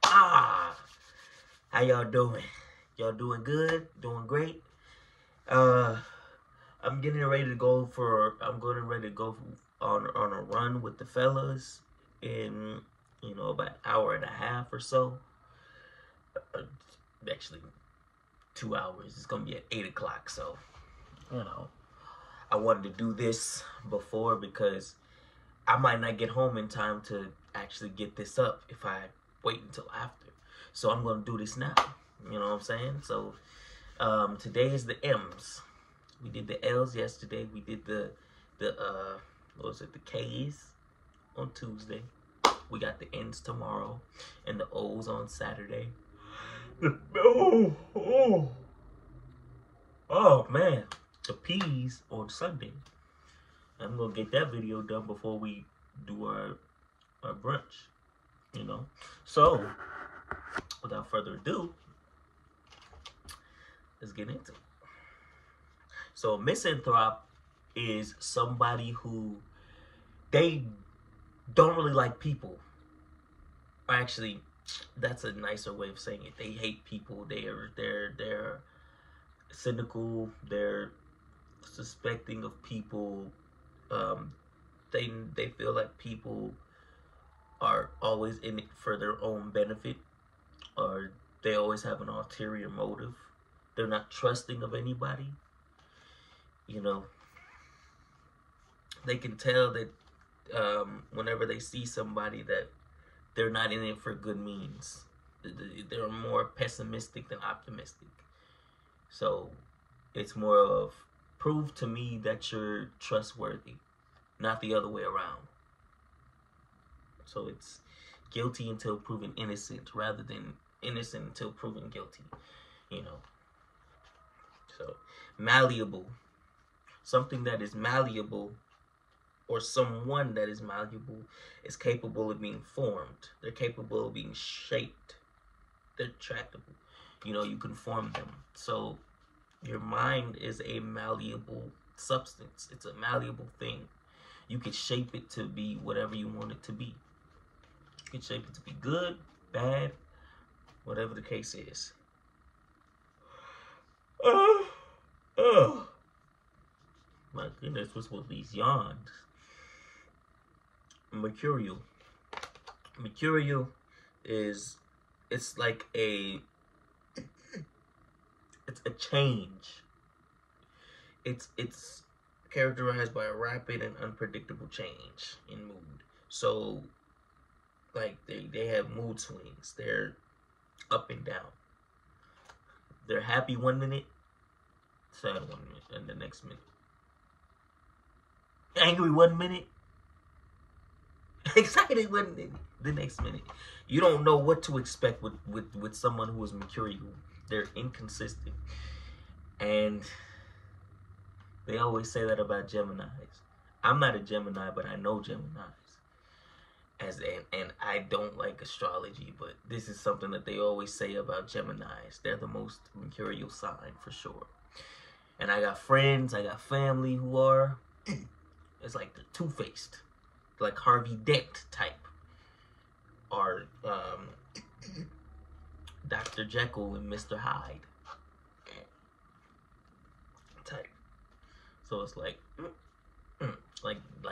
How y'all doing? Y'all doing good? Doing great? I'm getting ready to go for. I'm getting ready to go on a run with the fellas in about an hour and a half or so. Uh, Actually, 2 hours. It's gonna be at 8 o'clock. So you know, I wanted to do this before because I might not get home in time to actually get this up if I wait until after. So I'm gonna do this now. You know what I'm saying? So today is the M's. We did the L's yesterday. We did the what was it? The K's on Tuesday. We got the N's tomorrow and the O's on Saturday. Oh man, the P's on Sunday. I'm gonna get that video done before we do our brunch. So without further ado, let's get into it. So a misanthrope is somebody who they don't really like people. Or actually, that's a nicer way of saying it. They hate people. They're cynical. They're suspecting of people. They feel like people are always in it for their own benefit, or they always have an ulterior motive. They're not trusting of anybody. They can tell that whenever they see somebody that they're not in it for good means. They're more pessimistic than optimistic. So it's more of prove to me that you're trustworthy, not the other way around. So it's guilty until proven innocent rather than innocent until proven guilty. So malleable. Something that is malleable, or someone that is malleable, is capable of being formed. They're capable of being shaped. They're tractable. You can form them. So your mind is a malleable substance. It's a malleable thing. You can shape it to be whatever you want it to be. You can shape it to be good, bad, whatever the case is. My goodness, what's with these yawns? Mercurial. Mercurial is, it's like it's a change. It's characterized by a rapid and unpredictable change in mood. So like they have mood swings. They're up and down. They're happy 1 minute, sad 1 minute, and the next minute angry 1 minute, excited 1 minute, the next minute. You don't know what to expect with someone who is mercurial. They're inconsistent. And they always say that about Geminis. I'm not a Gemini, but I know Geminis. And I don't like astrology, but this is something that they always say about Geminis. They're the most mercurial sign for sure. And I got friends, I got family who are, it's like they're two-faced, like Harvey Dent type, or Dr. Jekyll and Mr. Hyde type. So it's like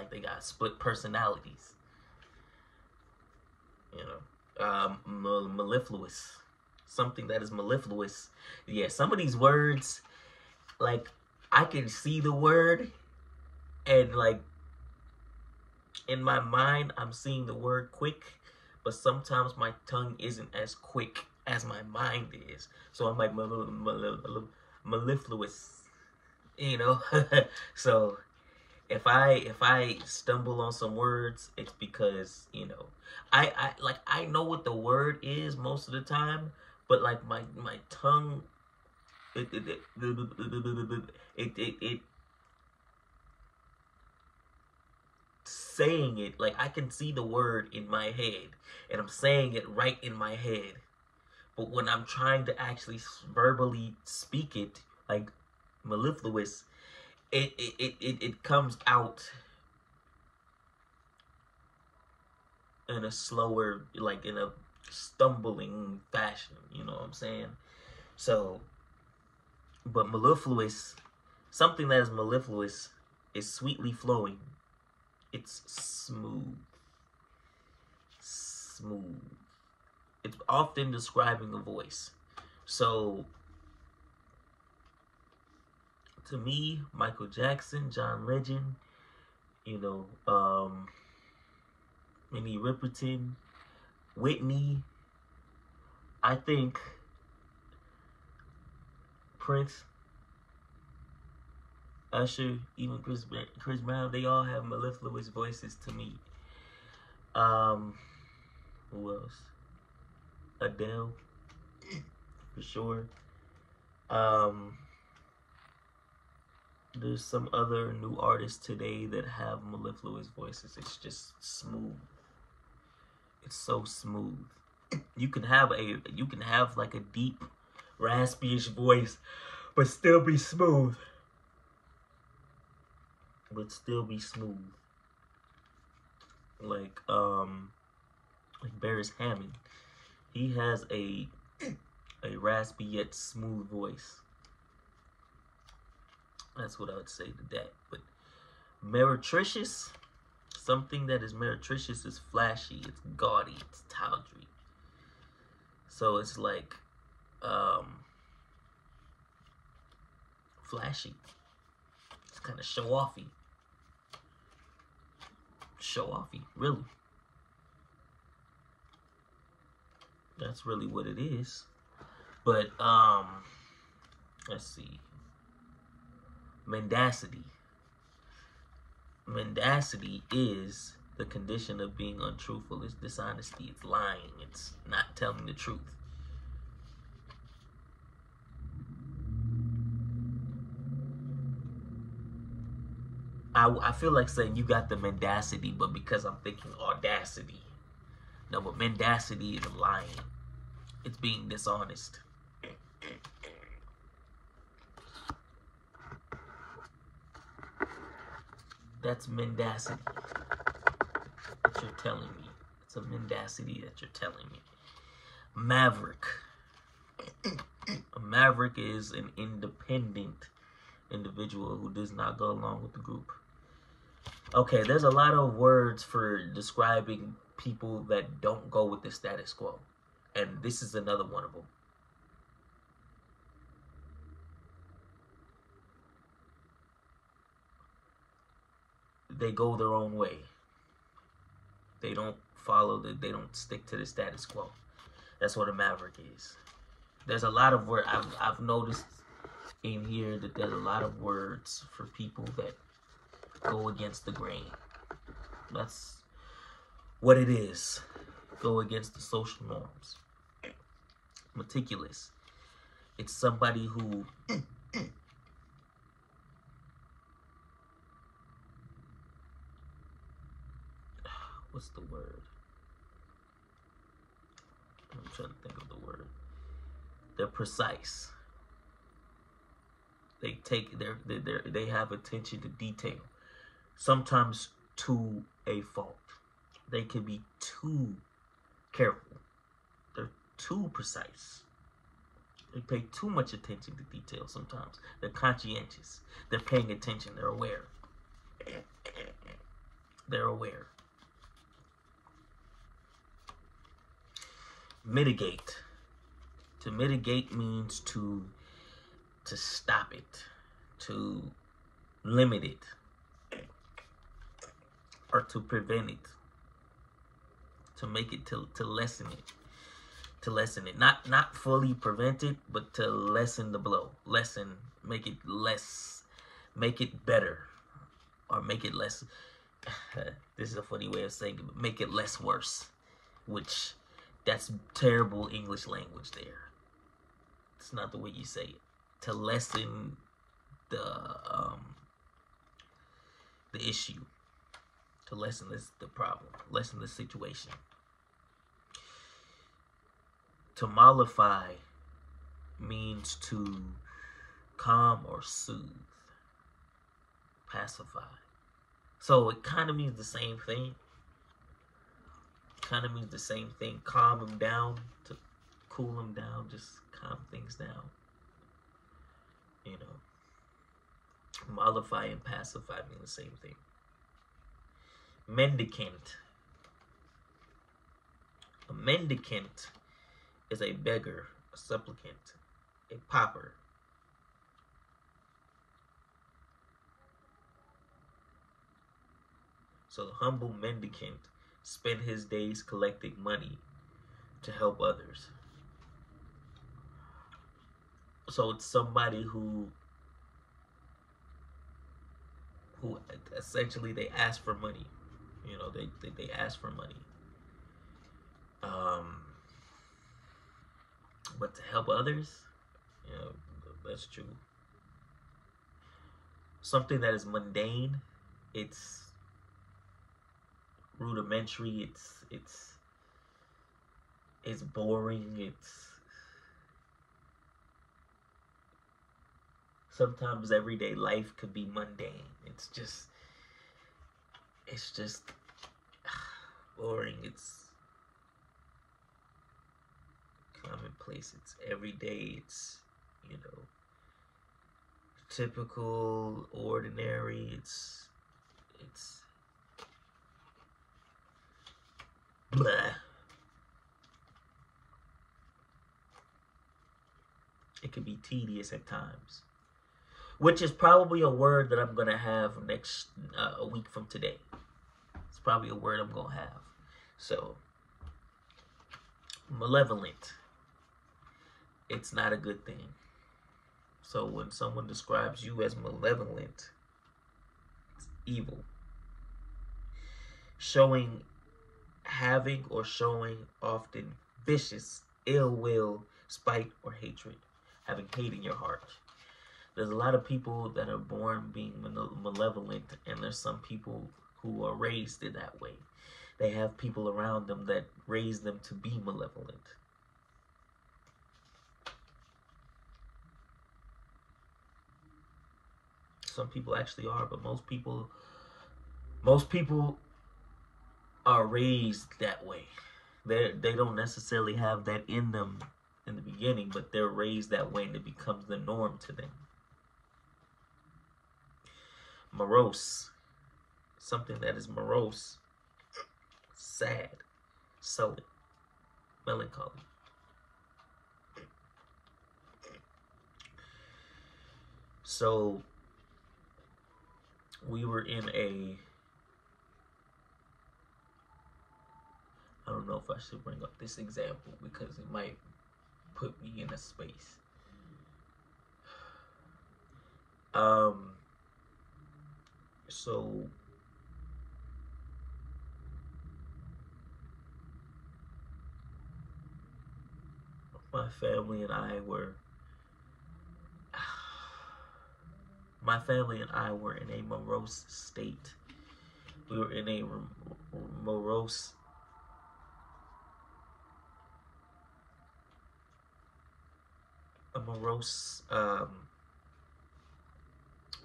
they got split personalities. Mellifluous. Something that is mellifluous. Yeah, some of these words, like, I can see the word, and like in my mind I'm seeing the word quick, but sometimes my tongue isn't as quick as my mind is. So I'm like mellifluous, So if I stumble on some words, it's because I know what the word is most of the time, but like my tongue, it saying it, like I can see the word in my head and I'm saying it right in my head, but when I'm trying to actually verbally speak it, like mellifluous, it comes out in a slower, like in a stumbling fashion. You know what I'm saying? So, but mellifluous, something that is mellifluous, is sweetly flowing. It's smooth. Smooth. It's often describing a voice. So, to me, Michael Jackson, John Legend, you know, Minnie Riperton, Whitney, I think Prince, Usher, even Chris Brown, they all have mellifluous voices to me. Who else? Adele, for sure. There's some other new artists today that have mellifluous voices. It's just smooth. It's so smooth. You can have like a deep, raspy-ish voice, but still be smooth. Like Barris Hammond. He has a raspy yet smooth voice. That's what I would say to that. But meretricious, something that is meretricious is flashy, it's gaudy, it's tawdry. So it's like flashy. It's kind of show-offy. Show-offy, really. That's really what it is. But let's see. Mendacity. Mendacity is the condition of being untruthful. It's dishonesty. It's lying. It's not telling the truth. I feel like saying you got the mendacity, but because I'm thinking audacity. No, but mendacity is lying. It's being dishonest. That's mendacity that you're telling me. It's a mendacity that you're telling me. Maverick. A maverick is an independent individual who does not go along with the group. Okay, there's a lot of words for describing people that don't go with the status quo. And this is another one of them. They go their own way. They don't they don't stick to the status quo. That's what a maverick is. There's a lot of words I've noticed in here that there's a lot of words for people that go against the grain. That's what it is. Go against the social norms. Meticulous. It's somebody who what's the word? I'm trying to think of the word. They're precise. They have attention to detail. Sometimes to a fault. They can be too careful. They're too precise. They pay too much attention to detail sometimes. They're conscientious. They're paying attention. They're aware. They're aware. Mitigate. To mitigate means to stop it, to limit it, or to prevent it, to make it, to lessen it, not fully prevent it, but to lessen the blow, make it less, make it better, or make it less. This is a funny way of saying it, but make it less worse, which that's terrible English language there. It's not the way you say it. To lessen the issue, to lessen the problem, lessen the situation. To mollify means to calm or soothe, pacify. So it kind of means the same thing. kind of means the same thing. Calm him down, to cool him down, just calm things down. You know, mollify and pacify mean the same thing. Mendicant. A mendicant is a beggar, a supplicant, a pauper. So the humble mendicant spent his days collecting money to help others. So it's somebody who essentially they ask for money. You know, they ask for money. But to help others, you know, that's true. Something that is mundane, it's rudimentary, it's boring, it's sometimes everyday life could be mundane. It's just boring. It's commonplace. It's everyday. It's, you know, typical, ordinary. It's blah. It can be tedious at times, which is probably a word that I'm gonna have next a week from today. It's probably a word I'm gonna have. So, malevolent. It's not a good thing. So when someone describes you as malevolent, it's evil. Having or showing often vicious, ill will, spite, or hatred. Having hate in your heart. There's a lot of people that are born being malevolent, and there's some people who are raised in that way. They have people around them that raise them to be malevolent. Some people actually are, but most people are raised that way. They don't necessarily have that in them in the beginning, but they're raised that way and it becomes the norm to them. Morose. Something that is morose, sad, sullen, melancholy. So we were in I don't know if I should bring up this example because it might put me in a space. So my family and I were in a morose state. We were in a morose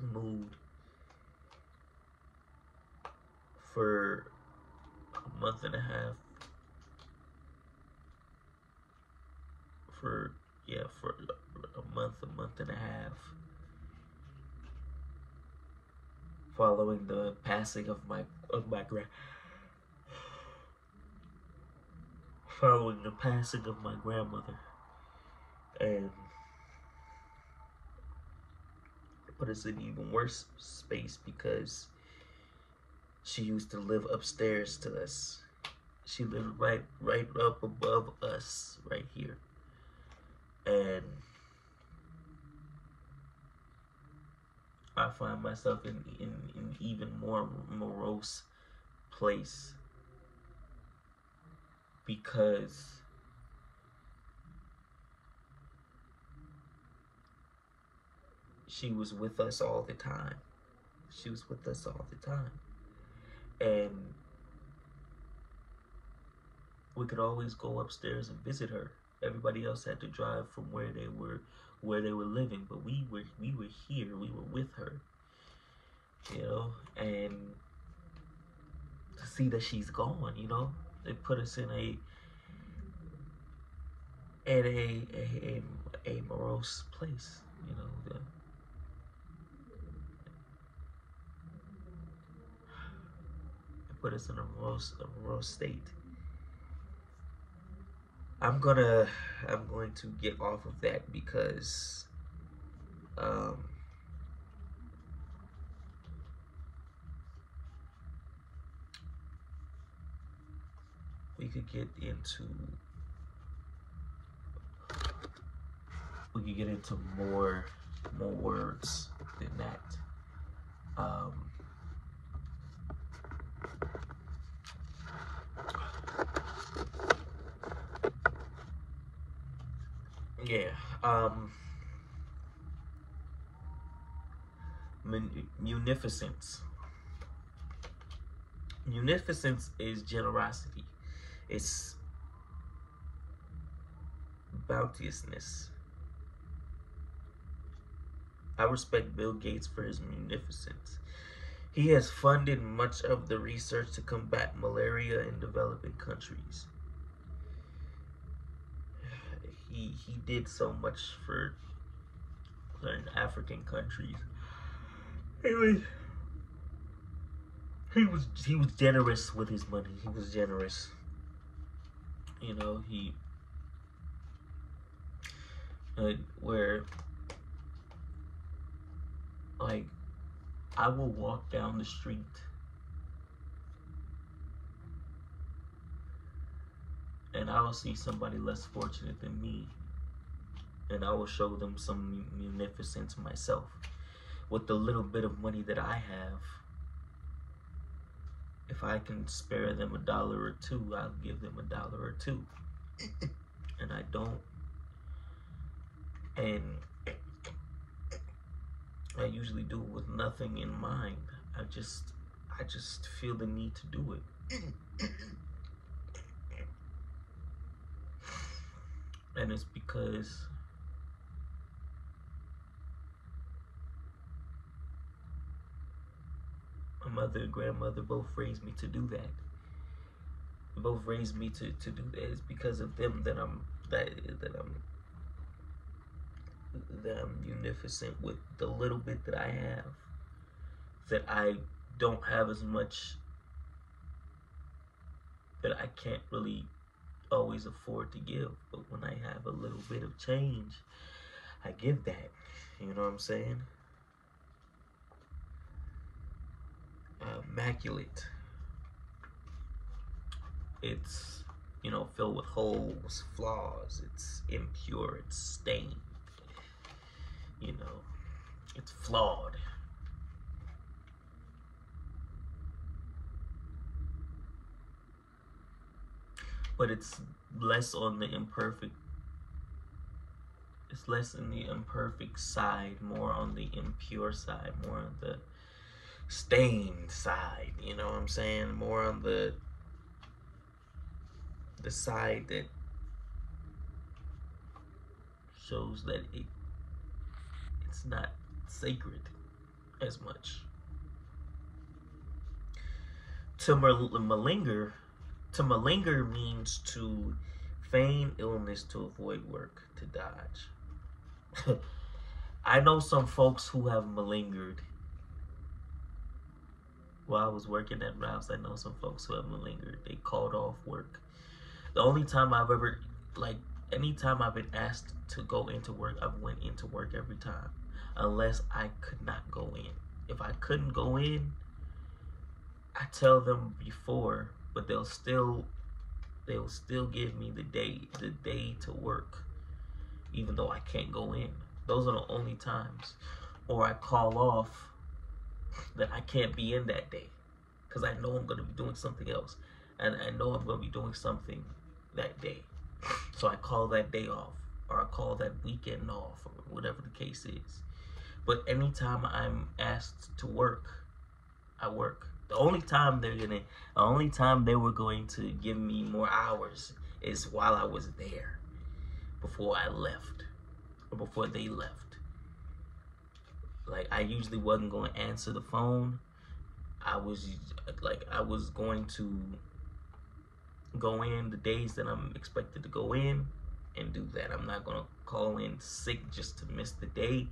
mood for a month and a half. For a month and a half. Following the passing of my grandmother, and it put us in even worse space because she used to live upstairs to us. She lived right up above us, right here, and I find myself in even more morose place because she was with us all the time. And we could always go upstairs and visit her. Everybody else had to drive from where they were living, but we were here. We were with her, you know, and to see that she's gone, you know, They put us in a morose place. You know, they put us in a morose state. I'm going to get off of that because um, we could get into more words than that. Yeah. Munificence. Munificence is generosity. It's bounteousness. I respect Bill Gates for his munificence. He has funded much of the research to combat malaria in developing countries. He did so much for certain African countries. He was generous with his money. He was generous. You know, where like I will walk down the street and I will see somebody less fortunate than me, and I will show them some munificence myself. With the little bit of money that I have, if I can spare them $1 or $2, I'll give them $1 or $2. And I don't. And I usually do it with nothing in mind. I just feel the need to do it. And it's because my mother and grandmother both raised me to do that. Both raised me to do that. It's because of them that I'm munificent with the little bit that I have. That I don't have as much, that I can't really always afford to give. But when I have a little bit of change, I give that. You know what I'm saying? Immaculate. It's, you know, filled with holes, flaws. It's impure. It's stained. You know, it's flawed. But it's less on the imperfect. It's less in the imperfect side, more on the impure side, more on the stained side. You know what I'm saying? More on the side that shows that it's not sacred as much. To malinger means to feign illness to avoid work, to dodge. I know some folks who have malingered. While I was working at Ralph's, I know some folks who have malingered. They called off work. The only time I've ever, anytime I've been asked to go into work, I've went into work every time. Unless I could not go in. If I couldn't go in, I tell them before, but they'll still give me the day to work, even though I can't go in. Those are the only times. Or I call off that I can't be in that day, because I know I'm going to be doing something else, and I know I'm going to be doing something that day. So I call that day off, or I call that weekend off, or whatever the case is. But anytime I'm asked to work, I work. The only time they were going to give me more hours is while I was there, before I left, or before they left. Like, I usually wasn't going to answer the phone. I was going to go in the days that I'm expected to go in and do that. I'm not gonna call in sick just to miss the day.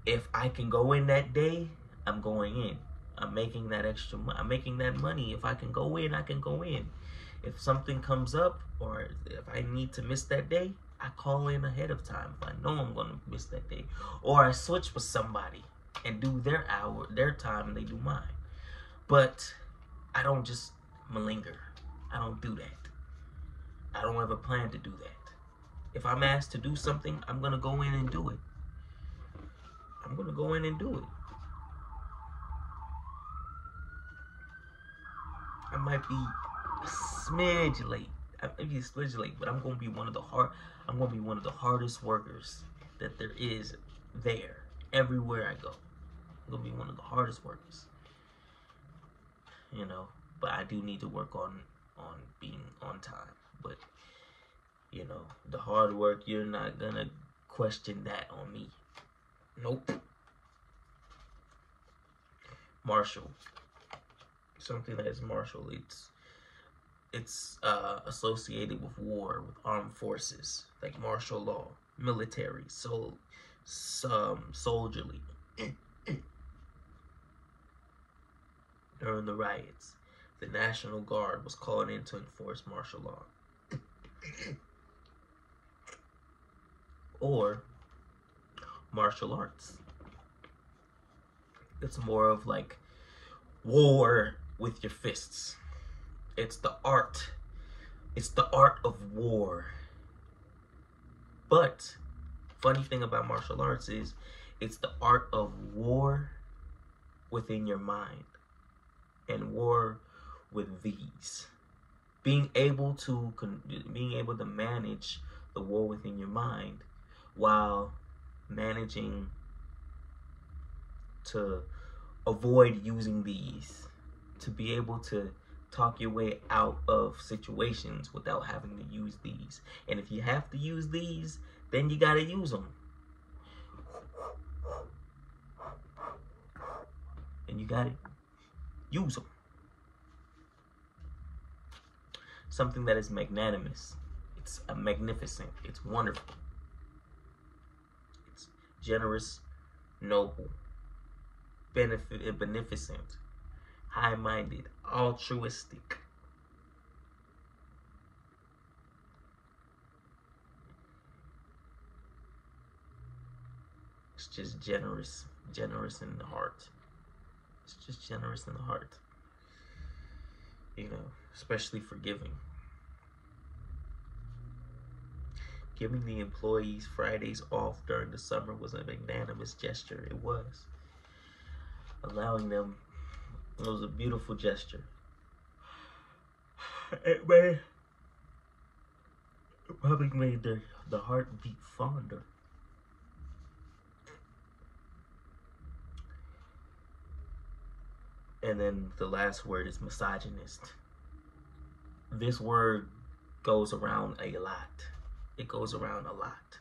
If I can go in that day, I'm going in. I'm making that extra money. I'm making that money. If I can go in, I can go in. If something comes up or if I need to miss that day, I call in ahead of time if I know I'm going to miss that day. Or I switch with somebody and do their hour, their time, and they do mine. But I don't just malinger. I don't do that. I don't have a plan to do that. If I'm asked to do something, I'm going to go in and do it. I'm going to go in and do it. I might be a smidge late. I might be a smidge late, but I'm gonna be one of the hardest workers that there is there. Everywhere I go, I'm gonna be one of the hardest workers. You know, but I do need to work on being on time. But you know, the hard work, you're not gonna question that on me. Nope. Martial. Something that is martial. It's associated with war, with armed forces, like martial law, military, soldierly. During the riots, the National Guard was called in to enforce martial law. Or martial arts. It's more of like war with your fists. It's the art. It's the art of war. But funny thing about martial arts is it's the art of war within your mind and war with these. Being able to manage the war within your mind while managing to avoid using these, to be able to talk your way out of situations without having to use these. And if you have to use these, then you gotta use them. And you gotta use them. Something that is magnanimous. It's magnificent. It's wonderful. It's generous, noble, beneficent, high-minded, altruistic. It's just generous in the heart. It's just generous in the heart. You know, especially forgiving. Giving the employees Fridays off during the summer was a magnanimous gesture. It was. Allowing them, it was a beautiful gesture. It probably made the heart beat fonder. And then the last word is misogynist. This word goes around a lot. It goes around a lot.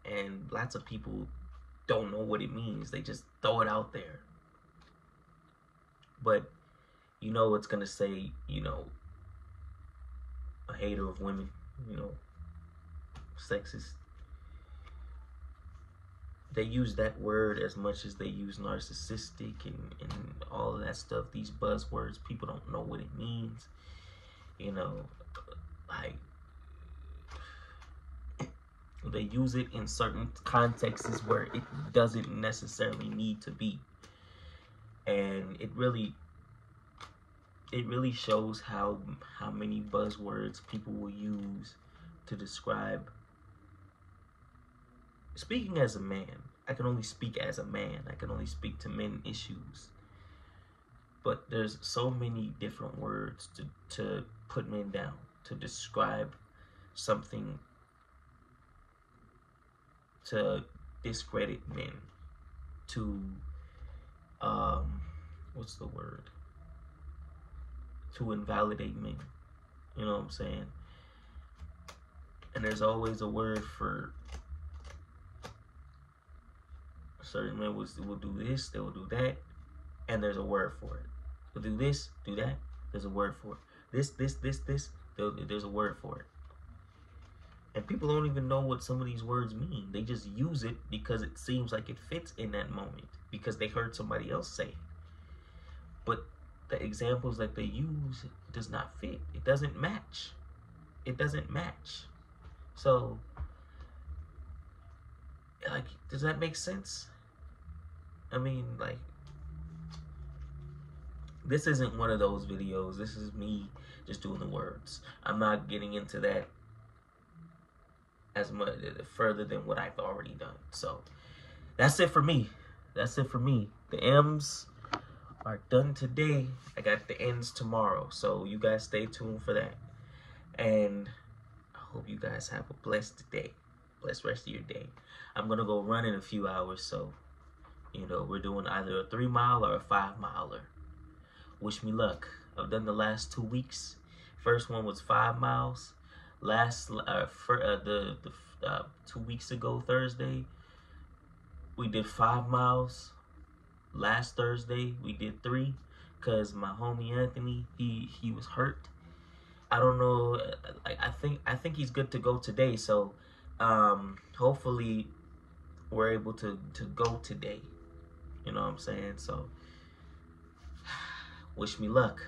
And lots of people don't know what it means. They just throw it out there. But you know it's gonna say, you know, a hater of women, you know, sexist. They use that word as much as they use narcissistic and all of that stuff. These buzzwords, people don't know what it means. You know, like, they use it in certain contexts where it doesn't necessarily need to be. And it really shows how many buzzwords people will use to describe. Speaking as a man, I can only speak as a man. I can only speak to men issues. But there's so many different words to put men down, to describe something, to discredit men, to, what's the word? To invalidate men. You know what I'm saying? And there's always a word for certain men will do this, they will do that, and there's a word for it. They'll do this, do that, There's a word for it. This. There's a word for it. And people don't even know what some of these words mean. They just use it because it seems like it fits in that moment because they heard somebody else say it. But the examples that they use does not fit. It doesn't match. It doesn't match. So, like, does that make sense? I mean, like, this isn't one of those videos. This is me just doing the words. I'm not getting into that as much further than what I've already done. So that's it for me. That's it for me. The M's are done today. I got the N's tomorrow. So you guys stay tuned for that. And I hope you guys have a blessed day. Blessed rest of your day. I'm gonna go run in a few hours, so you know, we're doing either a 3 mile or a 5 miler. Wish me luck. I've done the last 2 weeks. First one was 5 miles. Last 2 weeks ago, Thursday, we did 5 miles. Last Thursday, we did 3 because my homie Anthony, he was hurt. I don't know. I think he's good to go today. So, hopefully, we're able to go today. You know what I'm saying? So, wish me luck.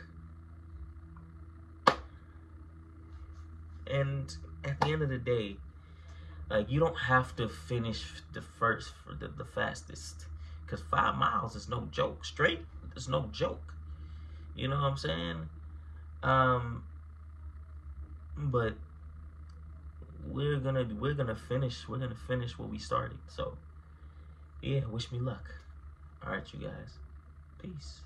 And at the end of the day, like, you don't have to finish the fastest, because 5 miles is no joke. Straight, it's no joke. You know what I'm saying? But we're gonna finish what we started. So yeah, wish me luck. All right, you guys. Peace.